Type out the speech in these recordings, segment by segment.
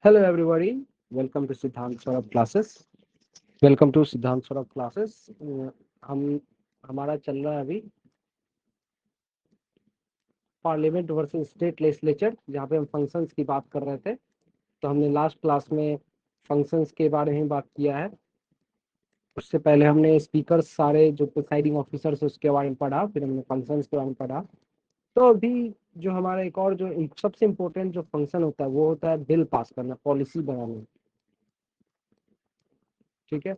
Hello everybody, welcome to Siddhant Saurabh classes. Welcome to Siddhant Saurabh classes. हम हमारा चल रहा है अभी पार्लियामेंट वर्सेस स्टेट लेजिस्लेचर, जहाँ पे हम फंक्शंस की बात कर रहे थे। तो हमने लास्ट क्लास में फंक्शंस के बारे में बात किया है। उससे पहले हमने स्पीकर्स सारे जो प्रिसाइडिंग ऑफिसर्स उसके बारे में पढ़ा, फिर हमने फंक्शंस के बारे में पढ़ा। तो अभी जो हमारा एक और जो सबसे इम्पोर्टेंट जो फंक्शन होता है वो होता है बिल पास करना, पॉलिसी बनाना। ठीक है,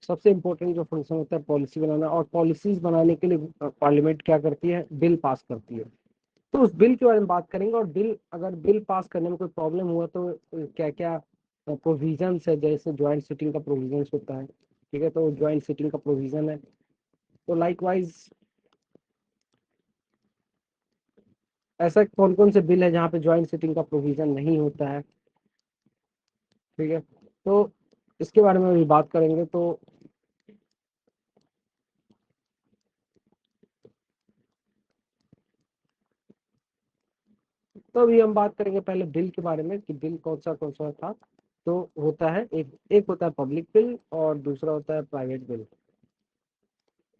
सबसे इम्पोर्टेंट जो फंक्शन होता है पॉलिसी बनाना, और पॉलिसीज बनाने के लिए पार्लियामेंट क्या करती है, बिल पास करती है। तो उस बिल के बारे में बात करेंगे, और अगर बिल पास करने में कोई प्रॉब्लम हुआ तो क्या क्या प्रोविजंस है, जैसे ज्वाइंट सिटिंग का प्रोविजंस होता है। ठीक है, तो ज्वाइंट सिटिंग का प्रोविजन है। तो लाइकवाइज ऐसा कौन कौन से बिल है जहाँ पे ज्वाइंट सिटिंग का प्रोविजन नहीं होता है। ठीक है, तो इसके बारे में भी बात करेंगे। तो अभी हम बात करेंगे पहले बिल के बारे में कि बिल कौन सा था। तो होता है एक एक होता है पब्लिक बिल और दूसरा होता है प्राइवेट बिल।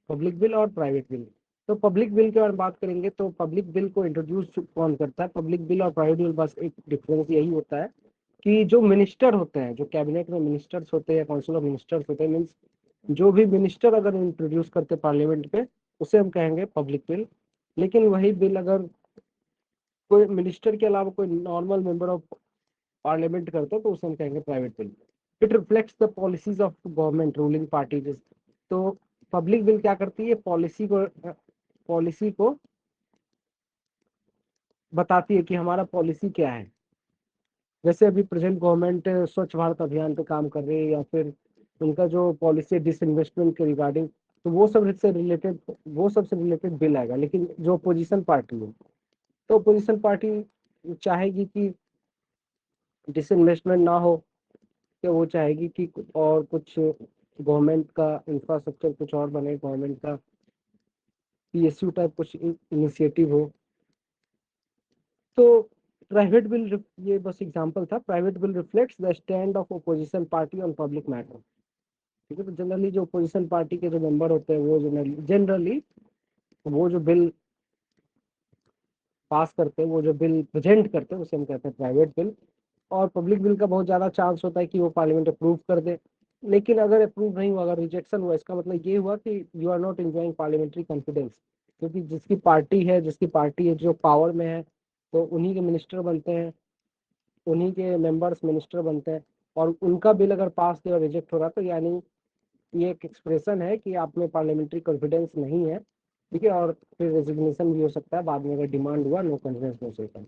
पब्लिक बिल और प्राइवेट बिल। तो पब्लिक बिल के बारे में बात करेंगे तो पब्लिक बिल को इंट्रोड्यूस कौन करता है, पब्लिक बिल और प्राइवेट बिल। बस एक डिफरेंस यही होता है कि जो मिनिस्टर होते हैं, जो कैबिनेट में मिनिस्टर्स होते हैं, काउंसिल ऑफ मिनिस्टर्स होते हैं, मीन्स जो भी मिनिस्टर अगर इंट्रोड्यूस करते हैं पार्लियामेंट पे, उसे हम कहेंगे पब्लिक बिल। लेकिन वही बिल अगर कोई मिनिस्टर के अलावा कोई नॉर्मल मेंबर ऑफ पार्लियामेंट करता है तो उसे हम कहेंगे private bill. It reflects the policies of government ruling party. तो पब्लिक बिल क्या करती है, पॉलिसी को बताती है कि हमारा पॉलिसी क्या है। जैसे अभी प्रेजेंट गवर्नमेंट स्वच्छ भारत अभियान पे काम कर रही है, या फिर उनका जो पॉलिसी है डिसइन्वेस्टमेंट के रिगार्डिंग, तो वो सबसे रिलेटेड बिल आएगा। लेकिन जो अपोजिशन पार्टी है, तो अपोजिशन पार्टी चाहेगी कि डिसइन्वेस्टमेंट ना हो, कि वो चाहेगी कि और कुछ गवर्नमेंट का इंफ्रास्ट्रक्चर कुछ और बने, गवर्नमेंट का पीएसयू टाइप कुछ इनिशिएटिव हो। तो प्राइवेट बिल, ये बस एग्जांपल था। Private bill reflects the stand of opposition party on public matter. ठीक है, तो जनरली जो अपोजिशन पार्टी के जो मेंबर होते हैं वो जनरली वो जो बिल पास करते हैं, वो जो बिल प्रेजेंट करते हैं, उसे हम कहते हैं प्राइवेट बिल। और पब्लिक बिल का बहुत ज़्यादा चांस होता है कि वो पार्लियामेंट अप्रूव कर दे। लेकिन अगर अप्रूव नहीं हुआ, अगर रिजेक्शन हुआ, इसका मतलब ये हुआ कि you are not enjoying parliamentary confidence. क्योंकि जिसकी पार्टी है जो पावर में है, तो उन्हीं के मिनिस्टर बनते हैं, उन्हीं के मेंबर्स मिनिस्टर बनते हैं। और उनका बिल अगर पास नहीं और रिजेक्ट हो रहा, तो यानी ये एक एक्सप्रेशन है कि आप में पार्लियामेंट्री कॉन्फिडेंस नहीं है। ठीक है, और फिर रेजिग्नेशन भी हो सकता है बाद में, अगर डिमांड हुआ नो कॉन्फिडेंस मोशन।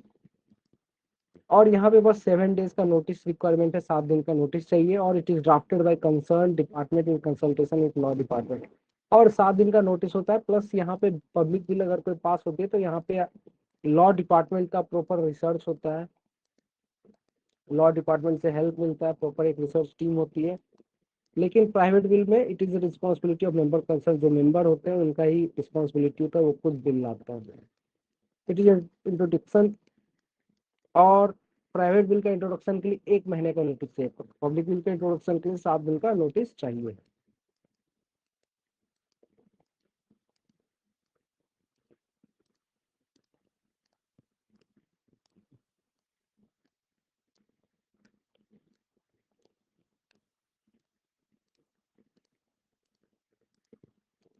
और यहाँ पे बस 7 डेज का नोटिस रिक्वायरमेंट है, 7 दिन का नोटिस चाहिए। और it is drafted bye concern department in consultation with law department. और 7 दिन का नोटिस होता है। प्लस यहाँ पे पब्लिक बिल अगर कोई पास होती है तो यहाँ पे लॉ डिपार्टमेंट का प्रॉपर रिसर्च होता है, लॉ डिपार्टमेंट से हेल्प मिलता है, प्रॉपर एक रिसर्च टीम होती है। लेकिन प्राइवेट बिल में it is responsibility of member concern, जो मेंबर होते हैं उनका ही रिस्पॉन्सिबिलिटी होता है, वो खुद बिल लाता है। It is introduction. और प्राइवेट बिल का इंट्रोडक्शन के लिए 1 महीने का नोटिस चाहिए, पब्लिक बिल के इंट्रोडक्शन के लिए 7 दिन का नोटिस चाहिए।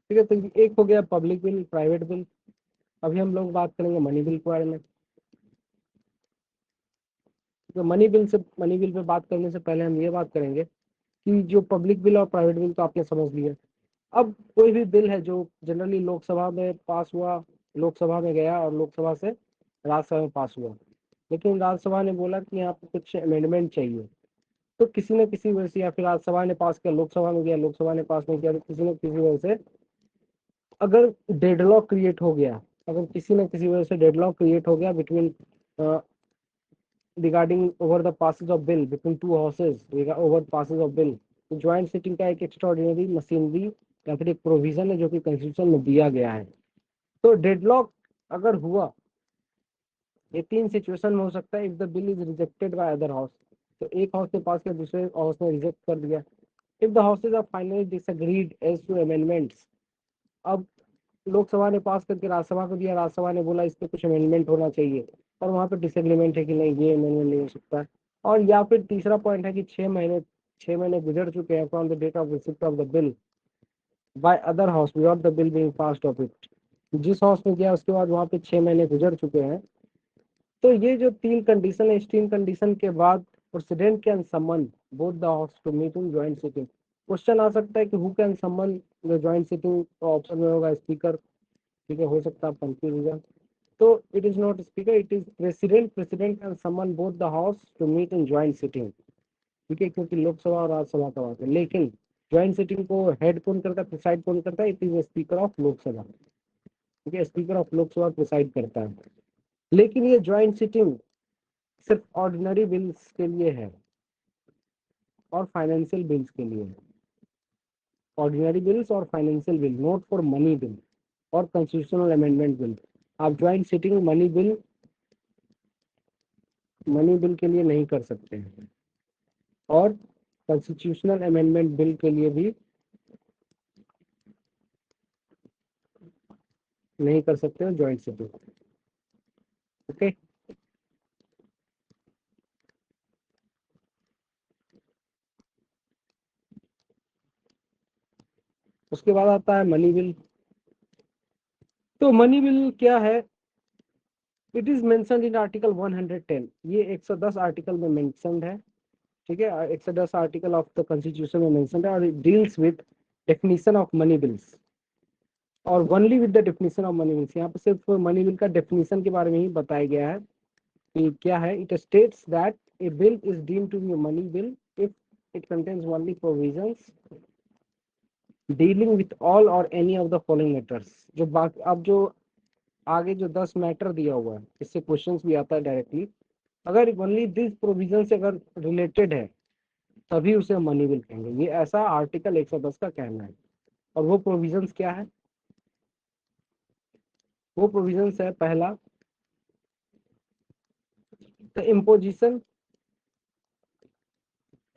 ठीक है, तो एक हो गया पब्लिक बिल, प्राइवेट बिल। अभी हम लोग बात करेंगे मनी बिल के बारे में। तो मनी बिल पे बात करने से पहले हम ये बात करेंगे कि जो पब्लिक बिल और प्राइवेट बिल तो आपने समझ लिया। अब कोई भी बिल है जो जनरली लोकसभा में पास हुआ, लोकसभा में गया और लोकसभा से राज्यसभा में पास हुआ, लेकिन राज्यसभा ने बोला कि यहाँ पे कुछ अमेंडमेंट चाहिए, तो किसी न किसी वजह से, या फिर राज्यसभा ने पास किया, लोकसभा में गया, लोकसभा ने पास नहीं किया, तो किसी न किसी वजह से अगर डेडलॉक क्रिएट हो गया, अगर किसी न किसी वजह से डेडलॉक क्रिएट हो गया between regarding over the passage of bill between two houses, over passage of bill, तो ज्वाइंट सिटिंग का एक एक्स्ट्राऑर्डिनरी मशीनरी या फिर एक प्रोविजन है जो कि कॉन्स्टिट्यूशन में दिया गया है। तो डेडलॉक अगर हुआ, ये 3 सिचुएशन में हो सकता है। If the bill is rejected by other house, तो एक हाउस ने पास किया, दूसरे हाउस ने रिजेक्ट कर दिया। If the houses are finally disagreed as to amendments, अब लोकसभा ने पास करके राज्यसभा को दिया, राज्यसभा ने बोला इस पे कुछ अमेंडमेंट होना चाहिए, और वहां पे डिसएग्रीमेंट है कि नहीं ये अमेंडमेंट नहीं हो सकता है। और या फिर तीसरा पॉइंट है कि 6 महीने गुजर चुके हैं from the date of receipt of the bill by other house without the bill being passed of it. जिस हाउस में गया उसके बाद वहां पे 6 महीने गुजर चुके हैं। तो ये जो तीन कंडीशन है, इस तीन कंडीशन के बाद president can summon both the house to meet in joint sitting. Question आ सकता है कि who can summon the joint sitting, option में होगा स्पीकर। ठीक है, हो सकता है कंफ्यूज हो जाए। तो it is not speaker, it is president. President can summon both the house to meet in joint sitting. ठीक है, क्योंकि लोकसभा और राज्यसभा का बात है, लेकिन ज्वाइंट सिटिंग को हेड कौन करता है, प्रिसाइड कौन करता है, it is speaker of Lok Sabha. ठीक है, स्पीकर ऑफ लोकसभा प्रिसाइड करता है। लेकिन ये ज्वाइंट सिटिंग सिर्फ ऑर्डिनरी बिल्स के लिए है और फाइनेंशियल बिल्स के लिए है। ऑर्डिनरी बिल्स और financial bill, note for money bill और कॉन्स्टिट्यूशनल अमेंडमेंट बिल। आप ज्वाइंट सिटिंग मनी बिल के लिए नहीं कर सकते हैं, और कॉन्स्टिट्यूशनल अमेंडमेंट बिल के लिए भी नहीं कर सकते हो ज्वाइंट सिटिंग। ओके, उसके बाद आता है मनी बिल। तो मनी बिल क्या है? It is mentioned in article 110। ये 110 आर्टिकल में मेंशनड है। ठीक है, 110 आर्टिकल ऑफ द कॉन्स्टिट्यूशन में मेंशनड है, और it deals with definition of money bills, और only with the definition of money bills. यहाँ पे सिर्फ मनी बिल का डेफिनेशन के बारे में ही बताया गया है कि क्या है। It states that a bill is deemed to be money bill if it contains only provisions dealing with all or any of the following matters. जो बाकी अब जो आगे जो 10 मैटर दिया हुआ है, इससे क्वेश्चंस भी आता है डायरेक्टली। अगर ओनली दिस प्रोविजन से अगर रिलेटेड है तभी उसे मनी बिल कहेंगे। ये ऐसा आर्टिकल 110 का कहना है। और वो प्रोविजंस क्या है? वो प्रोविजंस है, पहला, the imposition,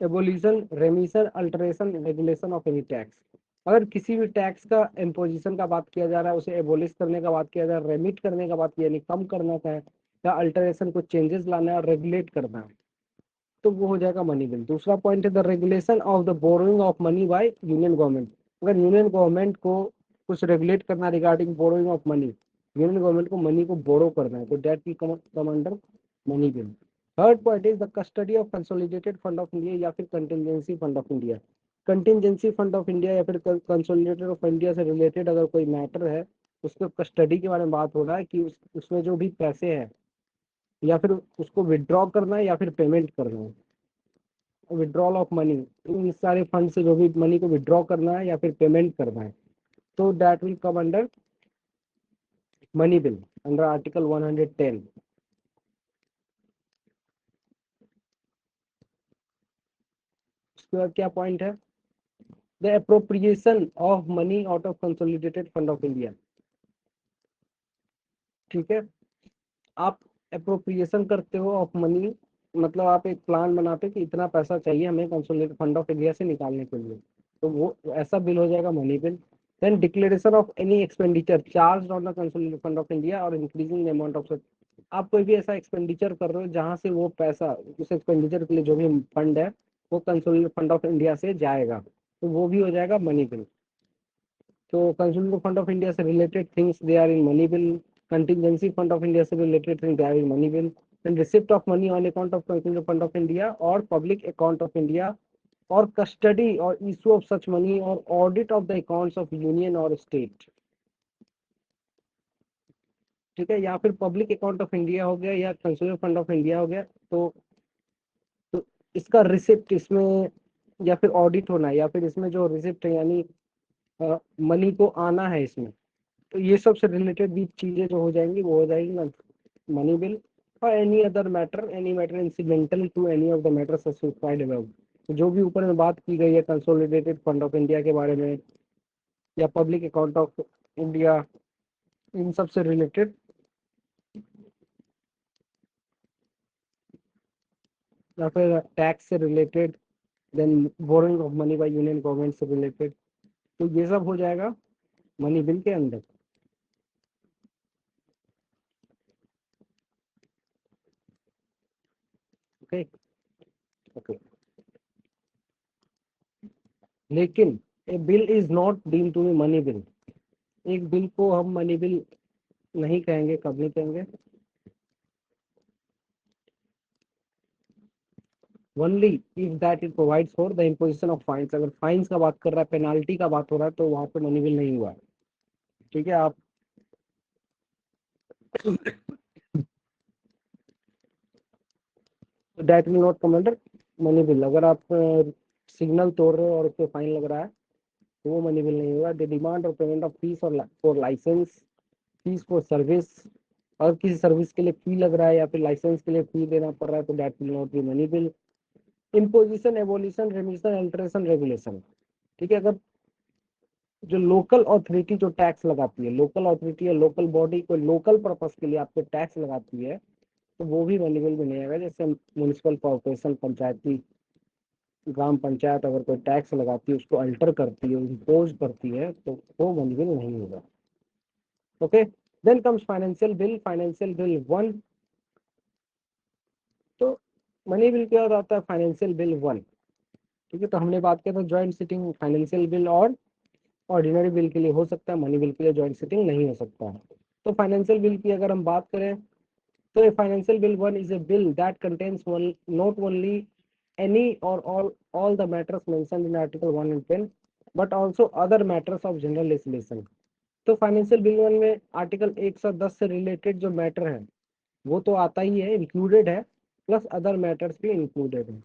abolition, रेमिशन, alteration, regulation of any tax. अगर किसी भी टैक्स का इम्पोजिशन का बात किया जा रहा है, उसे एबोलिश करने का बात किया जा रहा है, रेमिट करने का बात किया, यानी कम करना का है, या अल्टरेशन को चेंजेस लाना है और रेगुलेट करना है, तो वो हो जाएगा मनी बिल। दूसरा पॉइंट है the regulation of the borrowing of money by union government. अगर यूनियन गवर्नमेंट को कुछ रेगुलेट करना regarding borrowing of money, union government को मनी को बोरो करना है, तो that will come under money bill. Third point is the custody of consolidated fund of India या फिर contingency fund of India. Contingency fund of India या फिर consolidated of India से रिलेटेड अगर कोई मैटर है, उसके कस्टडी के बारे में बात हो रहा है कि उसमें जो भी पैसे हैं, या फिर उसको विड्रॉ करना है या फिर पेमेंट करना है, विड्रॉल ऑफ मनी, इन सारे फंड से जो भी मनी को विड्रॉ करना है या फिर पेमेंट करना है, तो that will come under money bill under article 110। उसके बाद क्या पॉइंट है? The appropriation of money out of consolidated fund of India. ठीक है, आप अप्रोप्रिएशन करते हो ऑफ मनी, मतलब आप एक प्लान बनाते हो कि इतना पैसा चाहिए हमें कंसोलिडेटेड फंड ऑफ इंडिया से निकालने के लिए, तो वो ऐसा बिल हो जाएगा money bill. Then declaration of any expenditure charge on the consolidated fund of India और इंक्रीजिंग द अमाउंट ऑफ, आप कोई भी ऐसा एक्सपेंडिचर कर रहे हो जहां से वो पैसा, उस एक्सपेंडिचर के लिए जो भी फंड है वो कंसोलिडेटेड फंड ऑफ इंडिया से जाएगा, तो वो भी हो जाएगा मनी बिल। तो कंसोलिडेटेड फंड ऑफ इंडिया से related things they are in money bill, contingency fund of India से related things they are in money bill, then receipt of money on account of consolidated fund of India or public account of India, or custody or issue of such money or audit of the accounts of union or state. ठीक है, या फिर public account of India हो गया या consolidated fund of India हो गया, तो इसका रिसिप्ट इसमें, या फिर ऑडिट होना है, या फिर इसमें जो रिसिप्ट है यानी मनी को आना है इसमें, तो ये सब से रिलेटेड भी चीजें जो हो जाएंगी वो हो जाएगी ना मनी बिल। और any matter incidental to any of the matter specified above. तो जो भी ऊपर में बात की गई है कंसोलिडेटेड फंड ऑफ इंडिया के बारे में या पब्लिक अकाउंट ऑफ इंडिया, इन सब से रिलेटेड या फिर टैक्स से related, then borrowing of money by union government से रिलेटेड, तो ये सब हो जाएगा मनी बिल के अंदर। ओके ओके, लेकिन a bill is not deemed to be money bill. एक बिल को हम मनी बिल नहीं कहेंगे, कब नहीं कहेंगे? Only if that it provides for the imposition of fines. अगर फाइन्स का बात कर रहा है, पेनाल्टी का बात हो रहा है, तो वहां पे मनी बिल नहीं हुआ है। ठीक है, आप that will not come under money bill. अगर आप सिग्नल तोड़ रहे हो और उस पर फाइन लग रहा है, तो वो मनी बिल नहीं होगा। द डिमांड और पेमेंट ऑफ फीस और for licence, fees for service, और किसी सर्विस के लिए फी लग रहा है या फिर लाइसेंस के लिए फी देना पड़ रहा है, तो that will not be money bill. Imposition, abolition, रेमिशन, alteration, regulation. ठीक है, अगर जो लोकल अथॉरिटी जो टैक्स लगाती है, लोकल अथॉरिटी या लोकल बॉडी कोई लोकल पर्पस के लिए आपको टैक्स लगाती है, तो वो भी मनी बिल में नहीं आएगा। जैसे म्यूनिसिपल कॉर्पोरेशन, पंचायती, ग्राम पंचायत अगर कोई टैक्स लगाती है, उसको अल्टर करती है, इम्पोज करती है, तो वो मनी बिल नहीं होगा। Okay, then comes financial bill. Financial bill one, तो मनी बिल के बाद आता है फाइनेंशियल बिल वन। ठीक है, तो हमने बात किया था ज्वाइंट सिटिंग फाइनेंशियल बिल और ऑर्डिनरी बिल के लिए हो सकता है, मनी बिल के लिए ज्वाइंट सिटिंग नहीं हो सकता है। तो फाइनेंशियल बिल की अगर हम बात करें, तो a financial bill one is a bill that contains not only any or all the matters mentioned in article 1 and 10 but also other matters of general legislation। तो फाइनेंशियल बिल वन में article 110 से related जो matter है वो तो आता ही है, included है, प्लस अदर मैटर्स भी इंक्लूडेड है।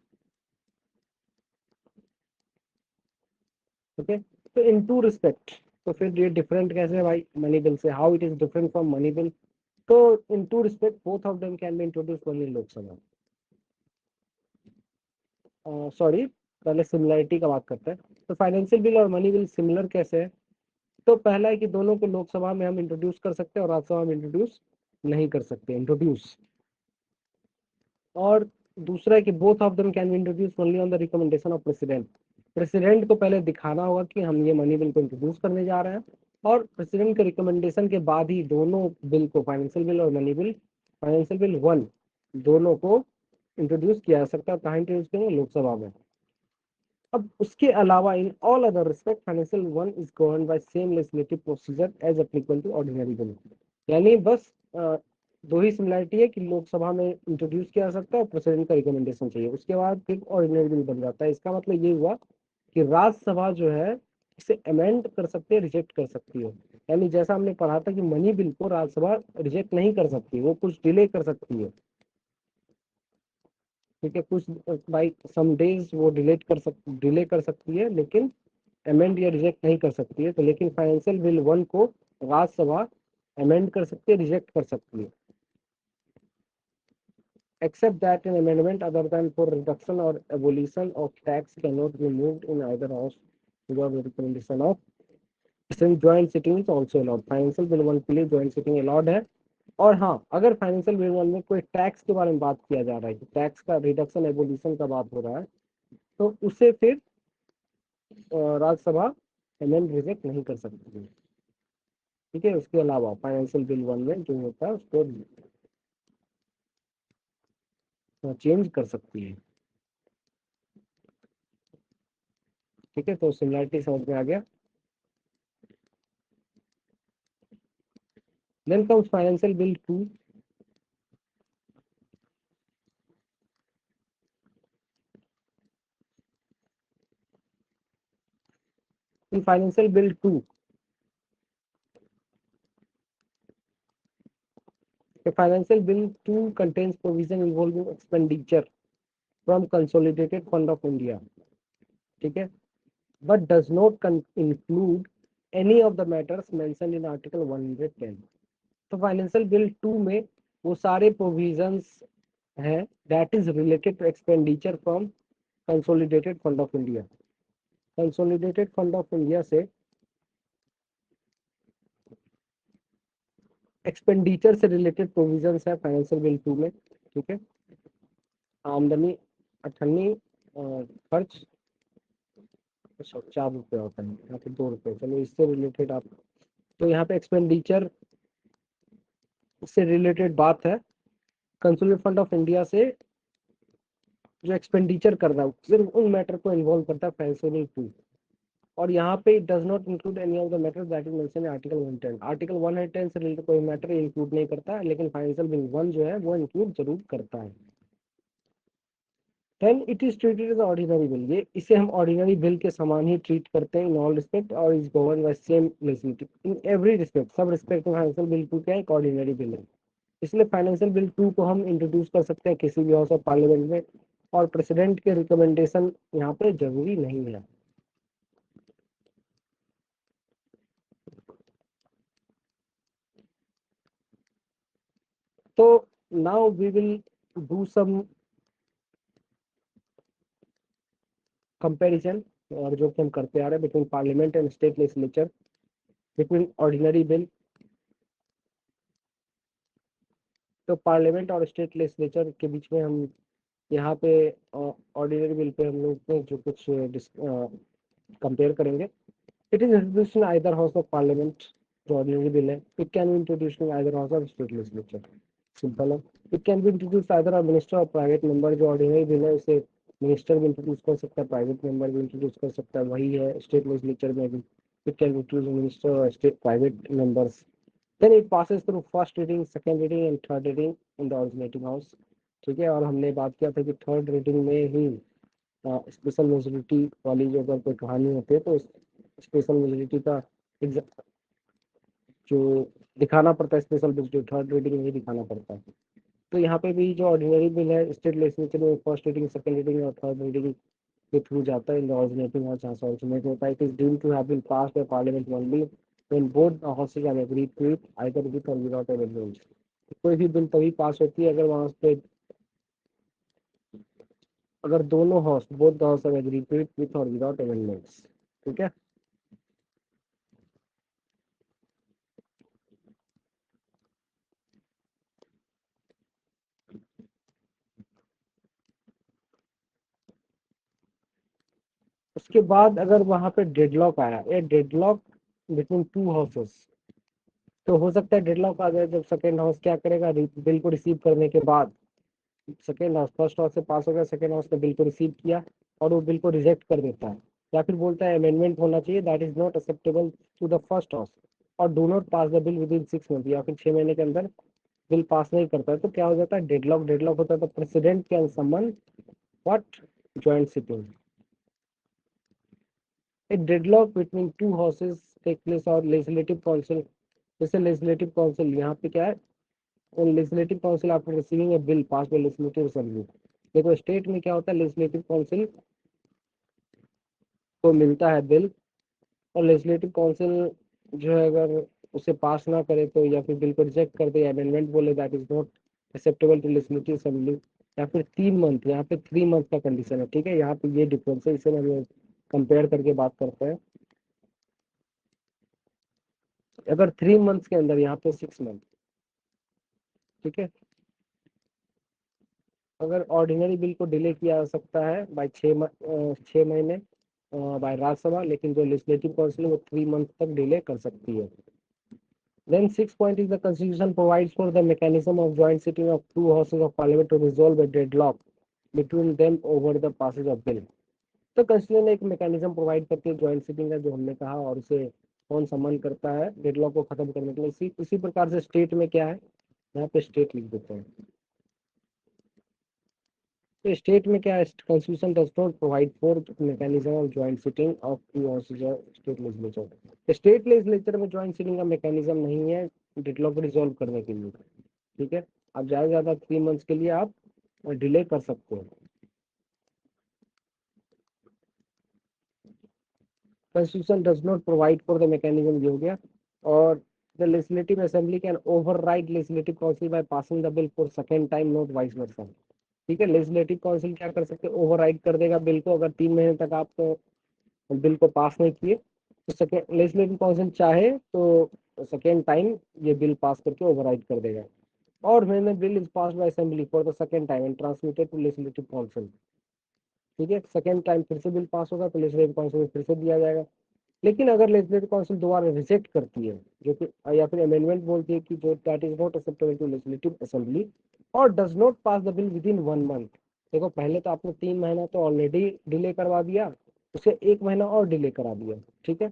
ओके, तो इन टू रिस्पेक्ट, तो फिर ये डिफरेंट कैसे है भाई मनी बिल से, how it is different from money bill? तो in two respect both of them can be introduce only in Lok Sabha. Sorry, पहले सिमिलरिटी का बात करते हैं। तो फाइनेंशियल बिल और मनी बिल सिमिलर कैसे है? तो पहला है कि दोनों को लोकसभा में हम इंट्रोड्यूस कर सकते हैं और राज्यसभा में इंट्रोड्यूस नहीं कर सकते, इंट्रोड्यूस। और दूसरा है कि both of them can be introduce only on the recommendation of president. President को पहले दिखाना होगा कि हम ये मनी बिल को इंट्रोड्यूस करने जा रहे हैं, और प्रेसिडेंट के रिकमेंडेशन के बाद ही दोनों बिल को, फाइनेंशियल बिल और money bill, financial bill one, दोनों को इंट्रोड्यूस किया जा सकता है। कहाँ इंट्रोड्यूस करेंगे? लोकसभा में। अब उसके अलावा in all other respect financial one is govern by same legislative procedure as applicable to ordinary bill. यानी बस दो ही सिमिलरिटी है कि लोकसभा में इंट्रोड्यूस किया जा सकता है और प्रेसिडेंट का रिकमेंडेशन चाहिए, उसके बाद फिर ऑर्डिनरी बिल बन जाता है। इसका मतलब ये हुआ कि राज्यसभा जो है इसे अमेंड कर सकती है, रिजेक्ट कर सकती है। यानी जैसा हमने पढ़ा था कि मनी बिल को राज्यसभा रिजेक्ट नहीं कर सकती, वो कुछ डिले कर सकती है। ठीक है, कुछ बाई सम डेज वो डिले कर सकती है, लेकिन अमेंड या रिजेक्ट नहीं कर सकती है। तो लेकिन फाइनेंशियल बिल वन को राज्यसभा अमेंड कर सकती है, रिजेक्ट कर सकती है, except that an amendment other than for reduction or abolition of tax cannot be moved in either house without the recommendation of, since joint sitting is also allowed। Financial bill one के लिए joint sitting allowed है। और हाँ, अगर financial bill one में कोई tax के बारे में बात किया जा रहा है, टैक्स का रिडक्शन एबोलिशन का बात हो रहा है, तो उसे फिर राज्यसभा अमेंड रिजेक्ट नहीं कर सकती है। ठीक है, उसके अलावा फाइनेंशियल बिल वन में जो होता है उसको चेंज कर सकती है। ठीक है, तो सिमिलरिटी समझ में आ गया। Then comes financial bill two. In financial bill two, the financial bill 2 contains provision involving expenditure from consolidated fund of India। ठीक है, but does not include any of the matters mentioned in article 110। तो financial bill 2 में वो सारे provisions हैं that is related to expenditure from consolidated fund of India. Consolidated fund of India से expenditure से related provisions है financial bill 2 में। ठीक है, आमदनी अठन्नी खर्च 4 रुपये होता है, यहाँ पे 2 रुपये। चलो इससे रिलेटेड आप, तो यहाँ पे एक्सपेंडिचर से रिलेटेड बात है। कंसोलिडेटेड फंड ऑफ इंडिया से जो एक्सपेंडिचर करना है सिर्फ उन मैटर को इन्वॉल्व करता है फाइनेंशियल टू, और यहाँ पे it does not include any of the matter that is mention in article 110। Article 110 से रिलेटेड कोई मैटर इंक्लूड नहीं करता है, लेकिन फाइनेंशियल बिल 1 जो है वो इंक्लूड जरूर करता है। Then it is treated as ordinary bill, ये इसे हम ऑर्डिनरी बिल के समान ही ट्रीट करते हैं इन ऑल रिस्पेक्ट, और is govern by same legislative in every respect. सब रिस्पेक्ट में फाइनेंशियल बिल 2 क्या है, एक ऑर्डिनरी बिल है। इसलिए फाइनेंशियल बिल 2 को हम इंट्रोड्यूस कर सकते हैं किसी भी हाउस ऑफ पार्लियामेंट में, और प्रेसिडेंट के रिकमेंडेशन यहाँ पे जरूरी नहीं है। तो now we will do some comparison, और जो कि हम करते आ रहे हैं between parliament and state legislature, between ordinary bill. तो पार्लियामेंट और स्टेट लेजिस्लेचर के बीच में हम यहाँ पे ऑर्डिनरी बिल पे हम लोग जो कुछ कंपेयर करेंगे। It is introduced in either house of parliament, जो ऑर्डिनरी बिल है। It can be introduced in either house of state legislature, simple है। It can be introduced either a minister or private member, जो ordinary bill है उसे minister भी introduce कर सकता है, प्राइवेट मेंबर भी इंट्रोड्यूस कर सकता है, वही है स्टेट लेजिस्लेचर में भी। इट कैन इंट्रोड्यूस मिनिस्टर और state private members. Then it passes through first reading, second reading and third reading in the originating house. ठीक है, और हमने बात किया था कि थर्ड रीडिंग में ही स्पेशल मेजोरिटी वाली जो अगर कोई कहानी होती है तो स्पेशल मेजोरिटी का जो दिखाना पड़ता है, स्पेशल मेजोरिटी थर्ड रीडिंग में ही दिखाना पड़ता है। तो यहाँ पे भी जो ऑर्डिनरी बिल है स्टेट लेजिस्लेचर में फर्स्ट रीडिंग, सेकंड रीडिंग और थर्ड रीडिंग के थ्रू जाता है इन द ओरिजिनेटिंग हाउस। जहाँ से ओरिजिनेट होता है, it is deemed to have been passed by parliament only when both the houses are agreed to it either with और without amendment. कोई भी बिल तभी पास होती है अगर वहां पे, अगर दोनों house, both the house are agreed to it with और विदाउट अमेंडमेंट्स। ठीक है। उसके बाद अगर वहां पे डेडलॉक आया, a deadlock between two houses, तो हो सकता है डेडलॉक आ जाए जब सेकेंड हाउस क्या करेगा, बिल को रिसीव करने के बाद, सेकेंड हाउस फर्स्ट हाउस से पास हो गया, सेकेंड हाउस ने बिल को रिसीव किया और वो बिल को रिजेक्ट कर देता है, या फिर बोलता है अमेंडमेंट होना चाहिए, that is not acceptable to the first house, or do not pass the bill within 6 month, या फिर 6 महीने के अंदर बिल पास नहीं करता है, तो क्या हो जाता है, डेडलॉक। डेडलॉक होता है तो president can summon what, joint sitting. A deadlock between two houses take place और legislative council, जैसे legislative council यहाँ पे क्या है, legislative council after receiving a bill passed by legislative assembly। देखो स्टेट में क्या होता है, legislative council को मिलता है बिल, और लेजिस्लेटिव काउंसिल जो है अगर उसे पास ना करे तो, या फिर बिल को रिजेक्ट कर दे, अमेंडमेंट बोले that is not acceptable to legislative assembly, या फिर 3 मंथ, यहाँ पे 3 मंथ का कंडीशन है। ठीक है, यहाँ पे ये डिफरेंस है, इसे हम कंपेयर करके बात करते हैं। अगर 3 मंथ्स के अंदर, यहाँ पे 6 मंथ। ठीक है, अगर ऑर्डिनरी बिल को डिले किया जा सकता है बाय 6 महीने बाय राज्यसभा, लेकिन जो लेजिस्लेटिव काउंसिल है वो 3 मंथ तक डिले कर सकती है। Then sixth point is the constitution provides for the mechanism of joint sitting of two houses of parliament to resolve a deadlock between them over the passage of bill। तो constitution ने एक mechanism provide करती है joint sitting का, जो हमने कहा, और उसे कौन सम्मान करता है डेडलॉक को खत्म करने के लिए। इसी प्रकार से स्टेट में क्या है, यहाँ पे स्टेट लिख देते हैं। तो स्टेट में क्या है, constitution does not provide for mechanism of joint sitting of to houses of state legislature. State legislature में ज्वाइंट सिटिंग का मैकेनिज्म नहीं है डेडलॉक को रिजॉल्व करने के लिए। ठीक है, आप ज्यादा से ज्यादा 3 मंथ्स के लिए आप डिले कर सकते हो। Constitution does not provide for the mechanism, ये हो गया। और the legislative assembly can override legislative council by passing the bill for second time, not vice versa. ठीक है, लेजिस्लेटिव काउंसिल क्या कर सकते हैं, ओवरराइड कर देगा बिल को, अगर 3 महीने तक आप बिल को पास नहीं किए, तो सेकेंड लेजिस्लेटिव काउंसिल चाहे तो सेकेंड टाइम ये बिल पास करके ओवरराइड कर देगा। और when the bill is passed by assembly for the second time and transmitted to legislative council, ठीक है, सेकेंड टाइम फिर से बिल पास होगा तो लेजिस्लेटिव काउंसिल में फिर से दिया जाएगा। लेकिन अगर लेजिस्लेटिव काउंसिल दोबारा रिजेक्ट करती है, जो कि या फिर अमेंडमेंट बोलती है कि जो that is not acceptable to legislative assembly or does not pass the bill within 1 month. देखो पहले तो आपने 3 महीना तो ऑलरेडी डिले करवा दिया, उसे 1 महीना और डिले करा दिया। ठीक है,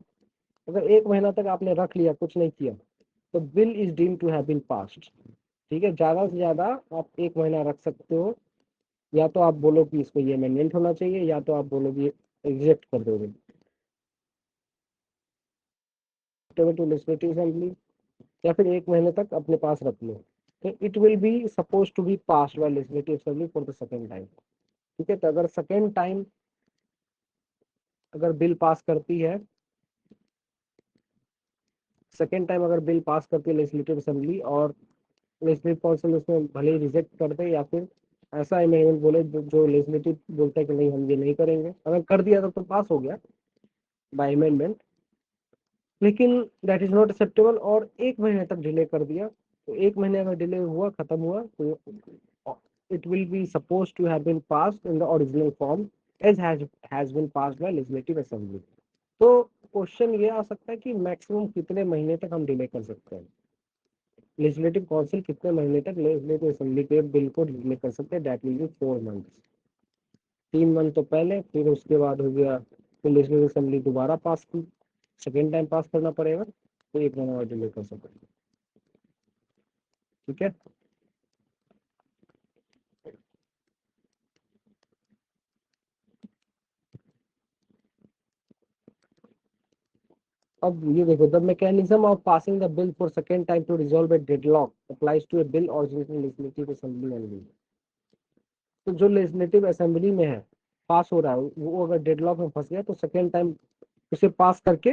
अगर 1 महीना तक आपने रख लिया, कुछ नहीं किया, तो bill is deem to have been passed. ठीक है, ज्यादा से ज्यादा आप 1 महीना रख सकते हो, या तो आप बोलो कि इसको ये अमेंडमेंट होना चाहिए, या तो आप बोलो कि रिजेक्ट कर दोगे टू लेजिस्लेटिव असेंबली, या फिर 1 महीने तक अपने पास रख लो। तो it will be suppose to be passed by legislative assembly for the second time. ठीक है, तो अगर सेकेंड टाइम अगर बिल पास करती है, सेकेंड टाइम अगर बिल पास करती है लेजिस्लेटिव असेंबली और लेजिस्लेटिव काउंसिल उसमें भले ही रिजेक्ट कर दे या फिर ऐसा अमेंडमेंट बोले जो लेजिस्लेटिव बोलता है कि नहीं हम ये नहीं करेंगे, अगर कर दिया तो पास हो गया बाय अमेंडमेंट। लेकिन दैट इज नॉट एक्सेप्टेबल और 1 महीने तक डिले कर दिया, तो 1 महीने अगर डिले हुआ, खत्म हुआ, तो it will be supposed to have been passed in the original form as has been passed by legislative assembly। तो क्वेश्चन ये आ सकता है कि मैक्सिमम कितने महीने तक हम डिले कर सकते हैं, लेजिस्लेटिव काउंसिल कितने महीने तक लेजिस्लेटिव असेंबली के बिल को डिले कर सकते हैं। That will B 4 months. 3 month तो पहले, फिर उसके बाद हो गया, फिर लेजिस्लेटिव असेंबली दोबारा पास की, सेकेंड टाइम पास करना पड़ेगा, तो 1 महीना और डिले कर सकते हैं। ठीक है, अब ये देखो, the mechanism of passing the bill for second time to resolve a deadlock applies to a bill originated legislative assembly only. तो जो लेजिस्लेटिव असेंबली में है, पास हो रहा है, वो अगर डेडलॉक में फंस गया तो सेकेंड टाइम उसे पास करके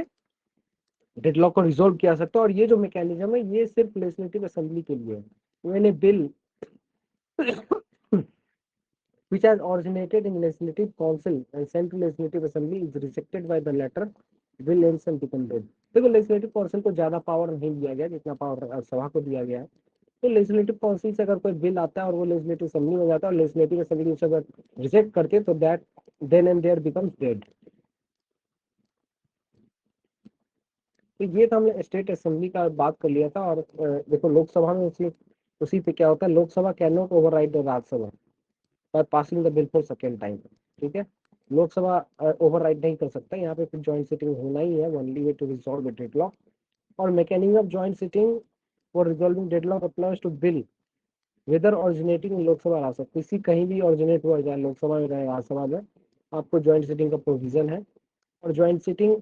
डेडलॉक को रिजोल्व किया जा सकता है। और ये जो मैकेनिज्म है ये सिर्फ लेजिस्लेटिव असेंबली के लिए है। When A bill which has originated in legislative council and sent to legislative assembly is rejected by the latter will ends and become dead। देखो लेजिस्लेटिव काउंसिल को ज्यादा पावर नहीं दिया गया जितना पावर सभा को दिया गया है। तो लेजिस्लेटिव काउंसिल से अगर कोई बिल आता है और वो लेजिस्लेटिव असेंबली में जाता है और लेजिस्लेटिव असेंबली उसे अगर रिजेक्ट करते तो that then and there becomes dead. तो ये तो हमने स्टेट असेंबली का बात कर लिया था। और देखो लोकसभा में उसमें उसी पे क्या होता है, Lok Sabha can not override the Rajya Sabha by passing the bill for second time. ठीक है, लोकसभा ओवरराइड नहीं कर सकता, यहाँ पे फिर ज्वाइंट सिटिंग होना ही है, only way to resolve deadlock. और mechanism of joint sitting for resolving deadlock applies to bill whether originating in Lok Sabha Rajya Sabha, किसी कहीं भी ऑरिजिनेट हुआ जाए लोकसभा में रहे राज्यसभा में, आपको ज्वाइंट सिटिंग का प्रोविजन है। और ज्वाइंट सिटिंग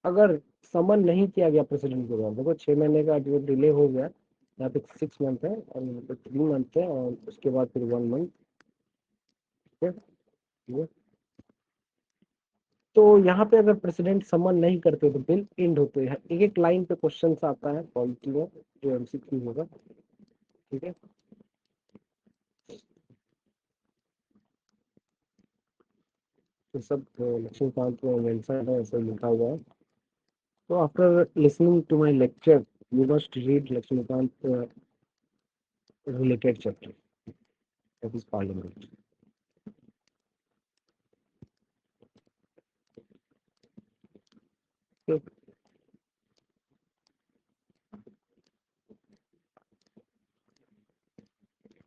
अगर समन नहीं किया गया प्रेसिडेंट के द्वारा, देखो 6 महीने का जो डिले हो गया, यहाँ पे 6 मंथ है और यहाँ पे 3 मंथ है और उसके बाद फिर 1 मंथ। ठीक है, तो यहाँ पे अगर प्रेसिडेंट समन नहीं करते तो बिल एंड होते हैं। एक एक लाइन पे क्वेश्चन आता है पॉलिटी में, जो एमसीक्यू होगा। ठीक है, तो सब लक्ष्मीकांत मेंशन है, ऐसे लिखा हुआ है। तो after listening to my lecture you must read Laxmikanth related chapter, that is parliament.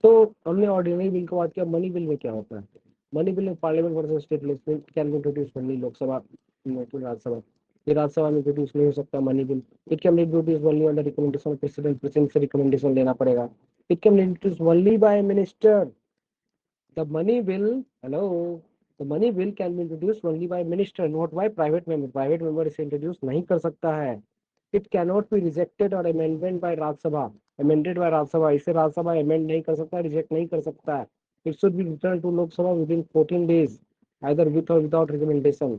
तो हमने ऑर्डिनरी बिल की बात किया, मनी बिल में क्या होता है। मनी बिल में parliament versus state legislature can be introduce only Lok Sabha, not Rajya Sabha. ये राज्यसभा में इंट्रोड्यूस नहीं हो सकता money bill. It can be introduce only under recommendation of president, president से रिकमेंडेशन लेना पड़ेगा। It can be introduce only by minister. The money bill, hello, the money bill can be introduce only by minister not bye private member. Private member इसे introduce नहीं कर सकता है। It cannot be rejected और amendment by Rajya Sabha, amended by Rajya Sabha. इसे Rajya Sabha amend नहीं कर सकता, रिजेक्ट नहीं कर सकता है। It should be return to Lok Sabha within 14 days either with और विदाउट रिकमेंडेशन।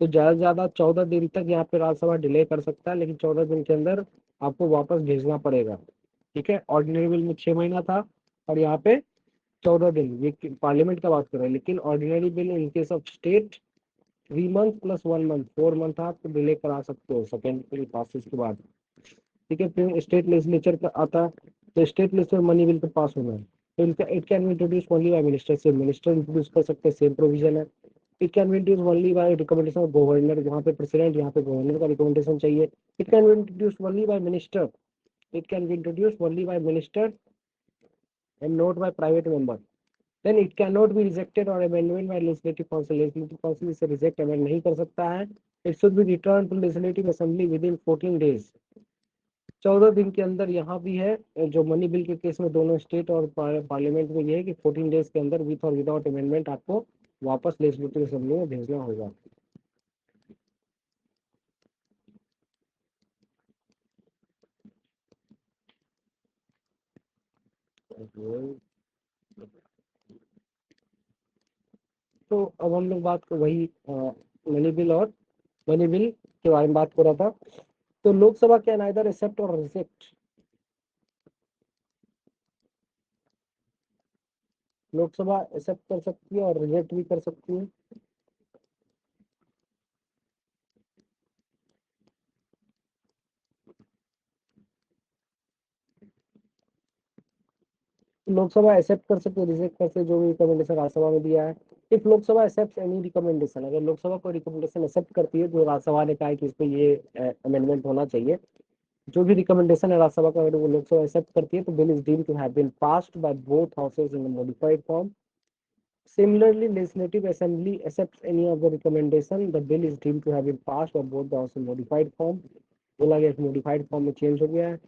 तो ज्यादा से ज्यादा 14 दिन तक यहाँ पे राज्यसभा डिले कर सकता है, लेकिन 14 दिन के अंदर आपको वापस भेजना पड़ेगा। ठीक है, ऑर्डिनरी बिल में 6 महीना था और यहाँ पे 14 दिन, ये पार्लियामेंट का बात कर रहे हैं। लेकिन ordinary bill in case of state 3 month plus 1 month, 4 month आप डिले करा सकते हो सेकेंड बिल पासिस के बाद। ठीक है, फिर स्टेट लेजिस्लेचर का आता है, तो स्टेट लेजिस्लेचर मनी बिल तो पास होना है। तो it can be introduce only by minister, से मिनिस्टर इंट्रोड्यूस कर सकते हैं, सेम प्रोविजन है। It can be introduce only by recommendation of governor, यहाँ पे प्रेसिडेंट, यहाँ पे गवर्नर का रिकमेंडेशन चाहिए। It can be introduce only by minister, it can be introduce only by minister and not by private member. Then it can not be rejected और amendment by legislative council, legislative council इसे reject amend नहीं कर सकता है। It should be return to legislative assembly within 14 days, 14 दिन के अंदर। यहाँ भी है जो मनी बिल के केस में दोनों स्टेट और पार्लियामेंट में ये है कि 14 डेज के अंदर विथ और विदाउट अमेंडमेंट आपको वापस लेजिस्लेटिव असेंबली में भेजना होगा। तो अब हम लोग बात को वही मनी बिल और मनी बिल के बारे में बात कर रहा था। तो लोकसभा कैन आइदर एक्सेप्ट और रिजेक्ट, लोकसभा एक्सेप्ट कर सकती है और रिजेक्ट भी कर सकती है। लोकसभा एक्सेप्ट कर सकते, रिजेक्ट कर सकते, जो भी रिकमेंडेशन राज्यसभा में दिया है। If Lok Sabha accept any recommendation, अगर लोकसभा कोई रिकमेंडेशन एक्सेप्ट करती है जो राज्यसभा ने कहा है कि इस पे ये अमेंडमेंट होना चाहिए, जो भी रिकमेंडेशन है राज्यसभा का, अगर वो लोकसभा एक्सेप्ट करती है तो bill is deemed to have been passed by both houses in modified form. Similarly, legislative assembly accepts any of the recommendation, the bill is deemed to have been passed by both the house in modified form। बोला गया modified form में change हो गया है।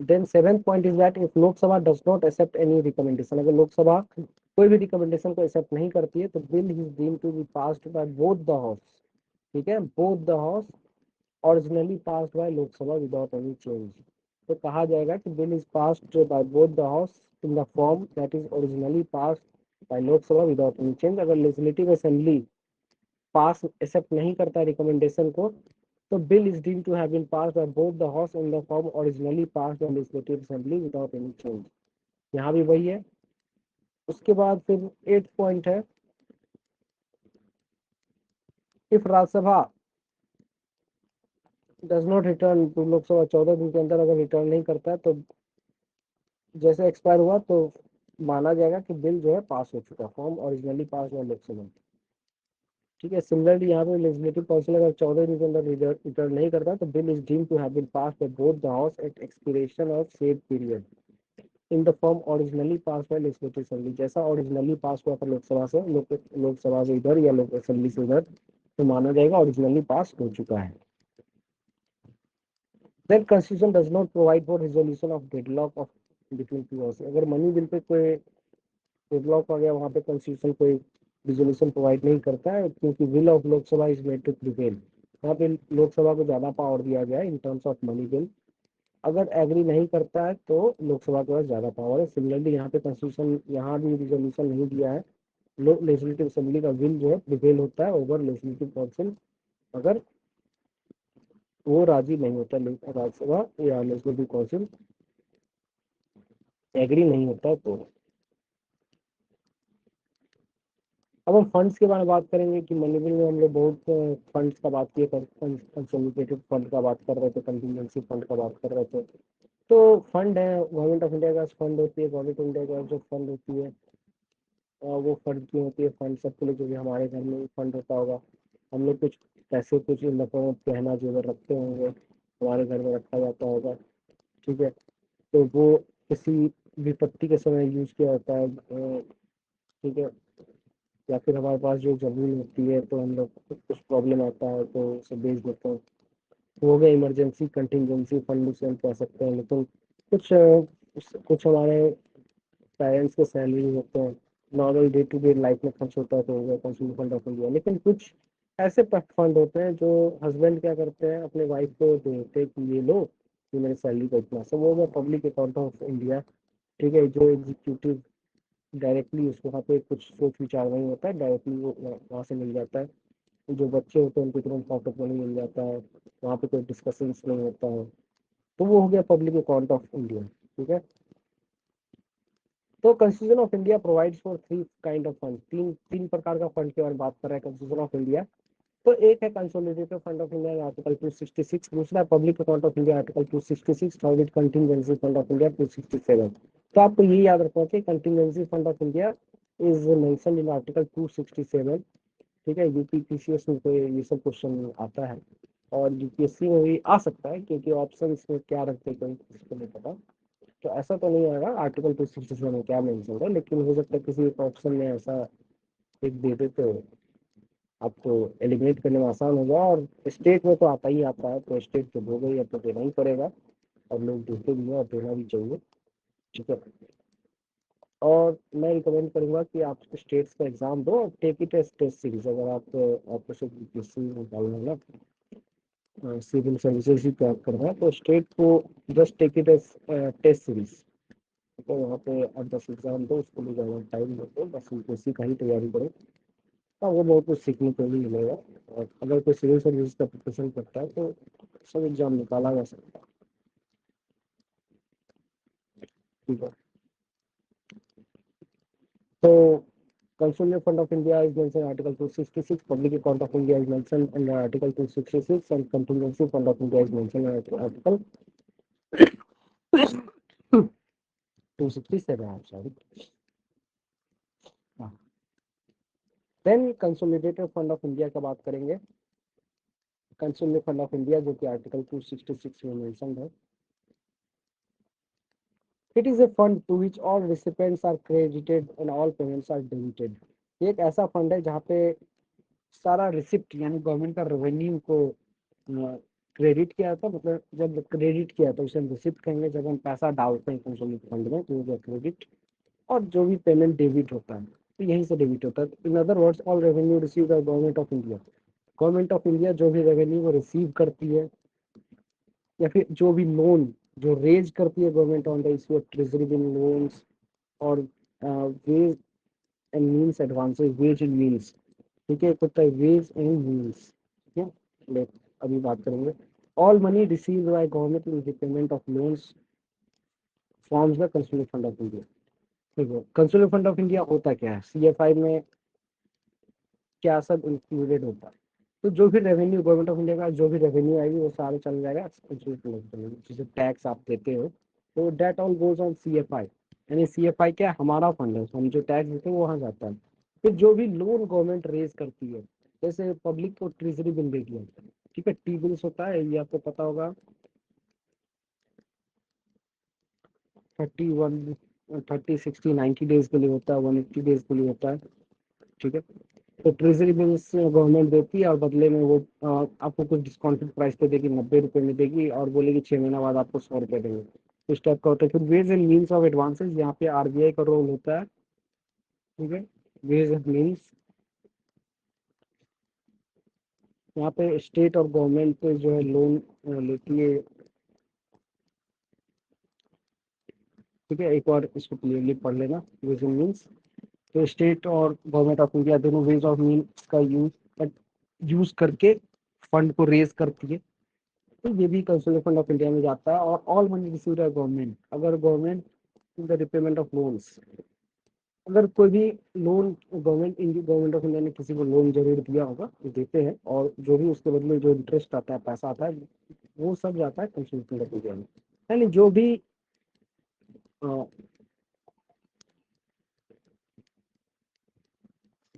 Then seventh point is that if Lok Sabha does not accept any recommendation, अगर लोकसभा कोई भी recommendation को एक्सेप्ट नहीं करती है तो bill is deemed to be passed by both the house. ठीक है, both the house originally passed by Lok Sabha without any change। तो कहा जाएगा कि bill is passed by both the house in the form that is originally passed by Lok Sabha without any change. अगर legislative assembly pass accept नहीं करता recommendation को तो bill is deemed to have been passed by both the house in the form originally passed by legislative assembly without any change. यहाँ भी वही है। उसके बाद फिर 8th पॉइंट है, if Rajya Sabha does not return to Lok Sabha, 14 दिन के अंदर अगर रिटर्न नहीं करता है तो जैसे एक्सपायर हुआ तो माना जाएगा कि बिल जो है पास हो चुका, फॉर्म ओरिजिनली पास हुआ लोकसभा। ठीक है, सिमिलरली यहाँ पे लेजिस्लेटिव काउंसिल अगर 14 दिन के अंदर रिटर्न नहीं करता तो bill is deemed to have been passed by both the house at expiration of said period in the form originally pass by legislative assembly. जैसा ओरिजिनली पास हुआ था लोकसभा से, लोकसभा से इधर या लोक असेंबली से उधर, तो माना जाएगा ओरिजिनली पास हो चुका है। Then constitution does not provide for resolution of deadlock of between two houses, अगर मनी बिल पे कोई डेडलॉक आ गया वहाँ पे कॉन्स्टिट्यूशन कोई रिजोल्यूशन प्रोवाइड नहीं करता है, क्योंकि will of Lok Sabha is made to prevail. यहाँ पे लोकसभा को ज्यादा पावर दिया गया है in terms of money bill. अगर एग्री नहीं करता है तो लोकसभा के पास ज्यादा पावर है। सिमिलरली यहाँ पे कॉन्स्टिट्यूशन यहाँ भी रिजोल्यूशन नहीं दिया है, लेजिस्लेटिव असेंबली का विल जो है प्रिवेल होता है ओवर लेजिस्लेटिव काउंसिल, अगर वो राजी नहीं होता, राज्यसभा या लेजिस्लेटिव काउंसिल एग्री नहीं होता तो। अब हम फंड्स के बारे में बात करेंगे कि मनी बिल में हम लोग बहुत फंड्स का बात किए, कंसोलिडेटेड फंड का बात कर रहे थे, कंटिजेंसी फंड का बात कर रहे थे। तो फंड है, गवर्नमेंट ऑफ इंडिया का फंड होती है, गवर्नमेंट ऑफ इंडिया का जो फंड होती है वो फंड की होती है। फंड सबके लिए, जो भी हमारे घर में फंड होता होगा, हम लोग कुछ पैसे कुछ इन दफों गहना जेवर रखते होंगे, हमारे घर में रखा जाता होगा। ठीक है, तो वो किसी विपत्ति के समय यूज किया जाता है। ठीक है, या फिर हमारे पास जो जमीन होती है तो हम लोग कुछ प्रॉब्लम आता है तो उसे बेच देते हैं, तो हो गया इमरजेंसी कंटिजेंसी फंड उसे हम कह सकते हैं। लेकिन कुछ कुछ हमारे पेरेंट्स के सैलरी होते हैं, normal day to day life में खर्च होता है तो हो गया कंज्यूमर फंड ऑफ इंडिया। लेकिन कुछ ऐसे फंड होते हैं जो हस्बैंड क्या करते हैं अपने वाइफ को देते हैं कि ये लो, ये मेरे सैलरी का इतना, सब वो हो गया पब्लिक अकाउंट ऑफ इंडिया। ठीक है, जो एग्जीक्यूटिव डायरेक्टली उसको वहाँ पे कुछ सोच विचार नहीं होता है, डायरेक्टली वो वहाँ से मिल जाता है। जो बच्चे होते हैं उनको तुरंत पॉकेट मनी मिल जाता है, वहाँ पे कोई डिस्कशंस नहीं होता है। तो वो हो गया पब्लिक अकाउंट ऑफ इंडिया। ठीक है, तो constitution of India provides for 3 kind of fund, तीन तीन प्रकार का फंड के बारे में बात कर रहा है कॉन्स्टिट्यूशन ऑफ इंडिया। तो एक है consolidated fund of India article 266, दूसरा public account of India article 266, third is contingency fund of India 267। तो आपको ये याद रखना चाहिए contingency fund of India is mention in article 267। ठीक है, यूपीपीसीएस में कोई ये सब क्वेश्चन आता है और यूपीएससी में भी आ सकता है, क्योंकि ऑप्शन इसमें क्या रखते हैं कोई किसी को नहीं पता। तो ऐसा तो नहीं आएगा आर्टिकल 267 में क्या मेंशन है, लेकिन हो सकता है किसी एक ऑप्शन में ऐसा एक दे दे तो आपको एलिमिनेट करने में आसान होगा। और स्टेट में तो आता ही आता है, तो स्टेट जब हो गई है तो देना ही पड़ेगा, और लोग देते भी हैं और देना भी चाहिए। ठीक है, और मैं रिकमेंड करूंगा कि आप स्टेट्स का एग्जाम दो और take it as test series. अगर आपको सिर्फ यूपीएससी निकालना है ना, सिविल सर्विसेज ही क्रैक करना है, तो स्टेट को just take it as test series. तो वहाँ पे आप 10 एग्जाम दो, उसको भी ज़्यादा टाइम दो, बस यूपीएससी का ही तैयारी करो। हाँ, वो बहुत कुछ सीखने को भी मिलेगा। और अगर कोई सिविल सर्विस का प्रिपरेशन करता है तो सब एग्जाम निकाला जा सकता है। ठीक है, तो Consumer Fund of India is mentioned in Article 266, Public Account of India is mentioned in Article 266, and Contingency Fund of India is mentioned in Article 267, I'm sorry. Then consolidated fund of India का बात करेंगे। Consolidated fund of India जो कि article 266 में mention है। It is a fund to which all recipients are credited and all payments are debited. ये एक ऐसा फंड है जहाँ पे सारा रिसिप्ट यानी गवर्नमेंट का रेवेन्यू को क्रेडिट किया था, मतलब जब क्रेडिट किया तो उसे हम रिसिप्ट कहेंगे। जब हम पैसा डालते हैं कंसोलिडेटेड फंड में तो वो क्रेडिट, और जो भी पेमेंट डेबिट होता है तो यहीं से डेबिट होता है। In other words all revenue received by government of India. Government of India जो भी रेवेन्यू को रिसीव करती है, या फिर जो भी लोन जो रेज करती है government on the issue of treasury bill loans और ways and means advances, ways and means. ठीक है, एक होता है वेज एंड मीन्स। ठीक है, अभी बात करेंगे। All money received by government in payment of loans forms the consumer fund of India. ठीक है, कंज्यूमर फंड ऑफ इंडिया होता क्या है, सीएफआई में क्या सब इंक्लूडेड होता है। तो जो भी रेवेन्यू गवर्नमेंट ऑफ इंडिया का जो भी रेवेन्यू आएगी वो सारे चल जाएगा जैसे टैक्स आप देते हो, तो debt all goes on CFI. यानी सीएफआई क्या है, हमारा फंड है, हम जो टैक्स देते हैं वो वहाँ जाता है। फिर जो भी लोन गवर्नमेंट रेज करती है, जैसे पब्लिक को ट्रेजरी बिल दे दिया, ठीक है, टी बिल्स होता है, ये आपको पता होगा, 31 30 60 90 डेज के लिए होता है, 180 डेज के लिए होता है। ठीक है, तो ट्रेजरी बिल्स गवर्नमेंट देती है और बदले में वो आपको कुछ डिस्काउंटेड प्राइस पे देगी, 90 रुपए में देगी, और बोलेगी 6 महीना बाद आपको 100 रुपए देंगे। इस टाइप का होता है। फिर ways and means of advances, यहाँ पे आरबीआई का रोल होता है। ठीक है, वेज एंड मीन्स, यहाँ पे स्टेट और गवर्नमेंट जो है लोन लेती है। ठीक है, एक बार इसको क्लियरली पढ़ लेना, वेज एंड मीन्स। तो स्टेट और गवर्नमेंट ऑफ इंडिया दोनों वेज ऑफ मीन्स का यूज करके फंड को रेज करती है। तो ये भी कंसोलिडेटेड फंड ऑफ इंडिया में जाता है। और all money received by government, अगर government in the repayment of loans, अगर कोई भी लोन गवर्नमेंट ऑफ इंडिया ने किसी को लोन जरूर दिया होगा, तो देते हैं, और जो भी उसके बदले जो इंटरेस्ट आता है, पैसा आता है, वो सब जाता है कंसोलिडेटेड फंड ऑफ इंडिया में। यानी जो भी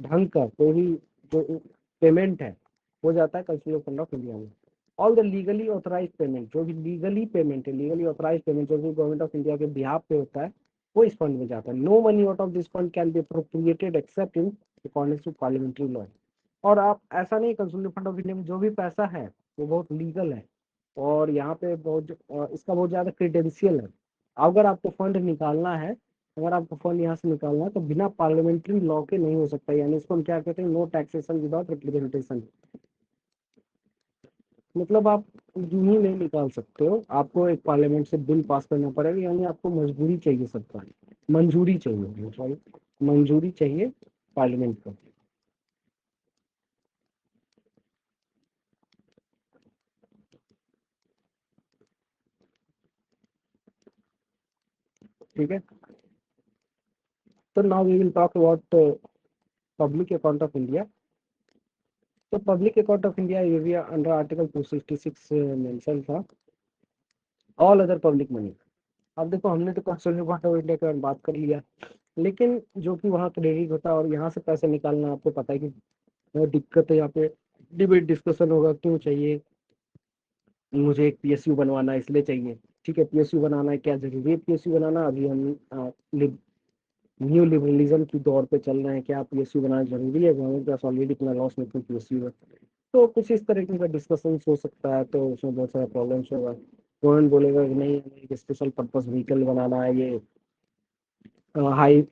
ढंग का कोई भी जो पेमेंट है वो जाता है कंज्यूमर फंड ऑफ इंडिया में। All the legally authorize payment, जो भी लीगली पेमेंट है, लीगली ऑथराइज पेमेंट जो भी गवर्नमेंट ऑफ इंडिया के बिहाफ पे होता है, वो इस फंड में जाता है। No money out of this fund can be appropriated except in according to parliamentary law. और आप ऐसा नहीं, कंज्यूमर फंड ऑफ इंडिया में जो भी पैसा है वो बहुत लीगल है, और यहाँ पे इसका बहुत ज़्यादा क्रेडेंशियल है। अगर आपको फंड निकालना है, अगर आपको फंड यहाँ से निकालना है तो बिना पार्लियामेंट्री लॉ के नहीं हो सकता। यानी इसको हम क्या कहते हैं, नो टैक्सेशन विदाउट रिप्रेजेंटेशन। मतलब आप यूं ही नहीं निकाल सकते हो, आपको एक पार्लियामेंट से बिल पास करना पड़ेगा, यानी आपको मजबूरी चाहिए सबका, मंजूरी चाहिए, सॉरी, मंजूरी चाहिए पार्लियामेंट को। ठीक है, तो now we will talk about public account of India. तो पब्लिक अकाउंट ऑफ इंडिया ये भी अंडर आर्टिकल 266 मेंशन था, ऑल अदर पब्लिक मनी। अब देखो हमने तो कंसोलिडेटेड अकाउंट ऑफ इंडिया के बारे में बात कर लिया, लेकिन जो कि वहाँ क्रेडिट होता है और यहाँ से पैसे निकालना आपको पता है कि बहुत दिक्कत है। यहाँ पे डिबेट डिस्कशन होगा, क्यों चाहिए, मुझे एक पीएसयू बनवाना है इसलिए चाहिए। ठीक है, पीएसयू बनाना है, क्या जरूरी है पीएसयू बनाना? अभी हम न्यू लिबरलिज्म की दौर पे चल रहे हैं, क्या पीएसयू बनाना जरूरी है? गवर्नमेंट के पास ऑलरेडी इतना लॉस मेकिंग पीएसयू है। तो कुछ इस तरीके का डिस्कशन हो सकता है, तो उसमें बहुत सारा प्रॉब्लम्स होगा। गवर्नमेंट बोलेगा कि नहीं, हमें एक स्पेशल पर्पस व्हीकल बनाना है, ये हाई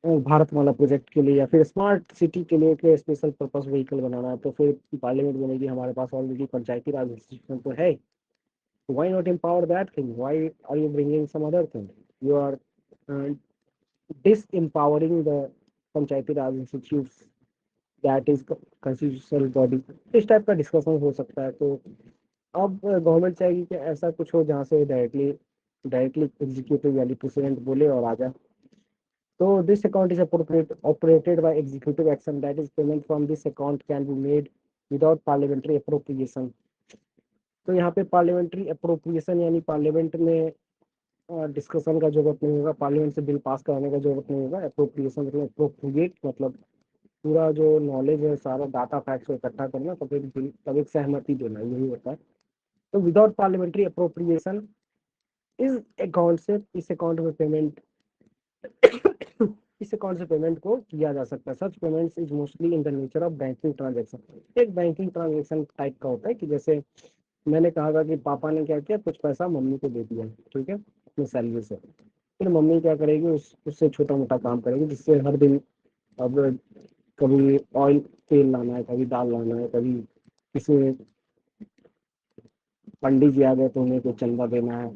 भारतमाला प्रोजेक्ट के लिए या फिर स्मार्ट सिटी के लिए एक स्पेशल पर्पस व्हीकल बनाना है। तो फिर पार्लियामेंट बोलेगी हमारे पास ऑलरेडी पंचायती राज इंस्टीट्यूशन तो है, why not empower that thing? Why are you bringing some other thing? You are uh, disempowering the Panchayati Raj institute that is constitutional body. इस टाइप का discussion हो सकता है। तो अब गवर्नमेंट चाहेगी कि ऐसा कुछ हो जहाँ से डायरेक्टली डायरेक्टली एग्जीक्यूटिव यानी प्रेसिडेंट बोले और आ जाए। So this account is operated by executive action, that is payment from this account can be made without parliamentary appropriation। तो यहाँ पे पार्लियामेंट्री अप्रोप्रिएशन यानी पार्लियामेंट में डिस्कशन का जरूरत नहीं होगा, पार्लियामेंट से बिल पास कराने का जरूरत नहीं होगा। अप्रोप्रिएशन मतलब अप्रोप्रिएट मतलब पूरा जो नॉलेज है, सारा डाटा फैक्ट्स को इकट्ठा करना, तो फिर बिल तब एक सहमति देना, यही होता है। तो विदाउट पार्लियामेंट्री अप्रोप्रिएशन इस अकाउंट में पेमेंट इस अकाउंट से पेमेंट को किया जा सकता है। Such payments is mostly in the nature of banking transaction. एक बैंकिंग ट्रांजेक्शन टाइप का होता है कि जैसे मैंने कहा था कि पापा ने क्या किया, कुछ पैसा मम्मी को दे दिया, ठीक है, अपनी सैलरी से। फिर मम्मी क्या करेगी, उससे छोटा मोटा काम करेगी, जिससे हर दिन अब कभी ऑयल तेल लाना है, कभी दाल लाना है, कभी किसी पंडित जी आ गए तो उन्हें कोई चंदा देना है,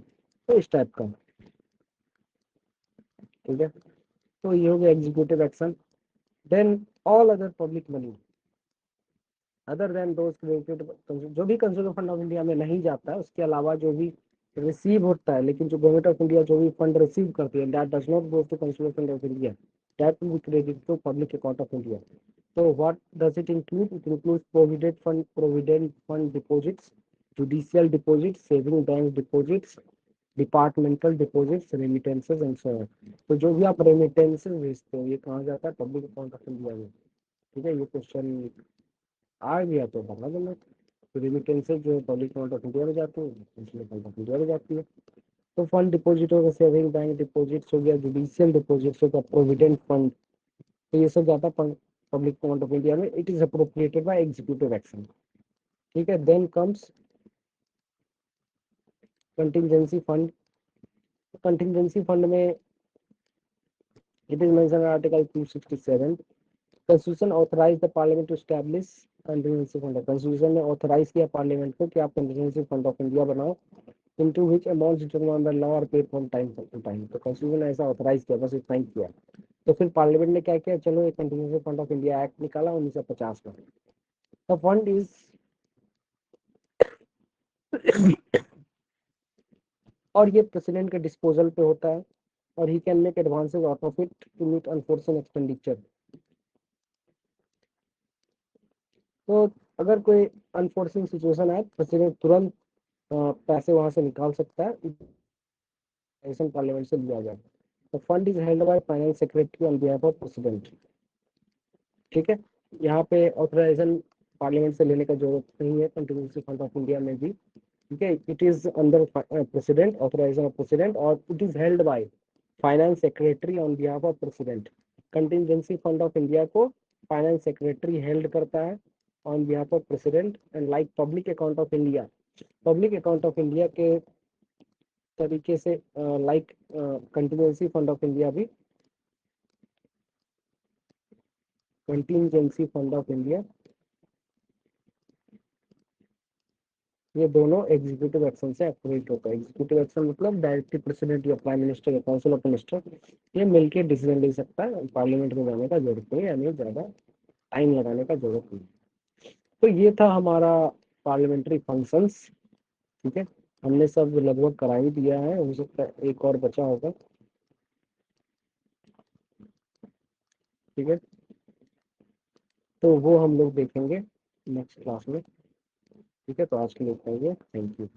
तो इस टाइप का। ठीक है, तो ये हो गया executive action. Then all other public money other than those created, जो भी कंज्यूमर फंड ऑफ इंडिया में नहीं जाता है, उसके अलावा जो भी रिसीव होता है, लेकिन जो गवर्नमेंट ऑफ इंडिया जो भी फंड रिसीव करती है, that does not go to consumer fund of India, that will be credit to public account of India. So what does it include? It includes provident fund deposits, judicial deposits, saving bank deposits, departmental deposits, remittances and so on. तो जो भी आप remittances भेजते हो, ये कहाँ जाता है? पब्लिक अकाउंट ऑफ इंडिया में। ठीक है, ये क्वेश्चन आ गया तो बता देना। तो रेमिटेंसेज जो है पब्लिक अकाउंट ऑफ इंडिया में जाती है, नेशनल अकाउंट ऑफ इंडिया में जाती है। तो फंड डिपॉजिट होगा, सेविंग बैंक डिपॉजिट्स हो गया, जुडिशियल डिपॉजिट्स होगा, प्रोविडेंट फंड, तो ये सब जाता है पब्लिक अकाउंट ऑफ इंडिया में। It is appropriated by executive action. ठीक है, then comes contingency fund. Contingency fund में it is mention article 267, constitution authorise the parliament to establish contingency fund. Constitution ने ऑथराइज किया पार्लियामेंट को कि आप contingency fund of India बनाओ, into which amount determined by law are paid from time to time. तो constitution ने ऐसा authorise किया, बस इतना ही किया। तो फिर पार्लियामेंट ने क्या किया, चलो एक contingency fund of India act निकाला 1950 में। द फंड इज और ये प्रेसिडेंट के डिस्पोजल पे होता है, और he can make advances out of it to meet unforeseen expenditure. तो अगर कोई अनफोर्सिंग सिचुएशन है, प्रेसिडेंट तुरंत पैसे वहां से निकाल सकता है, पार्लियामेंट से लिया जाए। The fund is held by finance secretary on behalf of president. ठीक है, यहाँ पे ऑथराइजेशन पार्लियामेंट से लेने का जरूरत नहीं है कंटिजेंसी फंड ऑफ इंडिया में भी। ठीक है, it is under president, authorisation of president, और it is held by finance secretary on behalf of president. Contingency fund of India को फाइनेंस सेक्रेटरी हेल्ड करता है on behalf of president. And like public account of India, public account of India के तरीके से like contingency fund of India भी, contingency fund of India, ये दोनों executive action से ऑपरेट होता है। एग्जीक्यूटिव एक्शन मतलब डायरेक्टली प्रेसिडेंट या प्राइम मिनिस्टर या काउंसिल ऑफ मिनिस्टर ये मिलकर डिसीजन ले सकता है, पार्लियामेंट में जाने का जरूरत नहीं है, यानी ज्यादा टाइम लगाने का जरूरत नहीं। तो ये था हमारा पार्लियामेंट्री फंक्शंस। ठीक है, हमने सब लगभग करा ही दिया है, हो सकता है एक और बचा होगा। ठीक है, तो वो हम लोग देखेंगे। नेक्स्ट क्लास में। ठीक है, तो आज के लिए इतना ही है। Thank you.